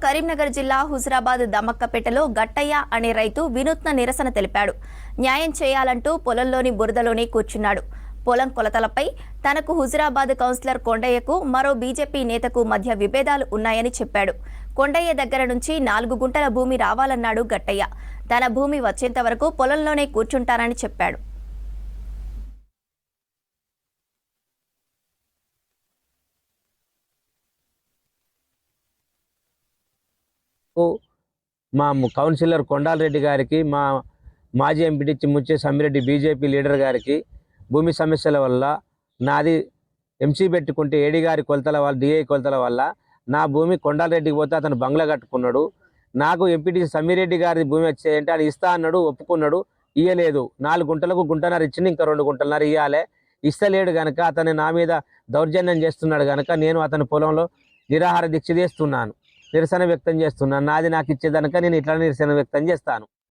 కరీంనగర్ జిల్లా హుజరాబాద్ దమ్మక్కపేటలో గట్టయ్య అనే రైతు వినూత్న నిరసన తెలిపాడు. న్యాయం చేయాలంటూ పొలంలోని బురదలోనే కూర్చున్నాడు. పొలం కొలతలపై తనకు హుజరాబాద్ కౌన్సిలర్ కొండయ్యకు మరో బీజేపీ నేతకు మధ్య విభేదాలు ఉన్నాయని చెప్పాడు. కొండయ్య దగ్గర నుంచి 4 గుంటల భూమి రావాలన్నాడు గట్టయ్య. తన భూమి వచ్చేంత వరకు పొలంలోనే కూర్చుంటానని చెప్పాడు. మా కౌన్సిలర్ కొండాలరెడ్డి గారికి, మా మాజీ ఎంపీటీ ముచ్చే సమ్మిరెడ్డి బీజేపీ లీడర్ గారికి భూమి సమస్యల వల్ల నాది ఎంసీ పెట్టుకుంటే ఏడీ గారి కొలతల వల్ల, డిఐ కొలతల వల్ల నా భూమి కొండాలరెడ్డికి పోతే అతను బంగ్లా కట్టుకున్నాడు. నాకు ఎంపీటీ సమ్మిరెడ్డి గారి భూమి వచ్చేయంటే అది ఇస్తా అన్నాడు, ఒప్పుకున్నాడు. ఇయ్యలేదు. 4 గుంటలకు గుంటన్నర ఇచ్చింది, ఇంకా 2 గుంటలన్నర ఇవ్వాలి. ఇస్తలేడు కనుక అతను నా మీద దౌర్జన్యం చేస్తున్నాడు కనుక నేను అతని పొలంలో నిరాహార దీక్ష చేస్తున్నాను, నిరసన వ్యక్తం చేస్తున్నాను. నాది నాకు ఇచ్చేదనక నేను ఇట్లా నిరసన వ్యక్తం చేస్తాను.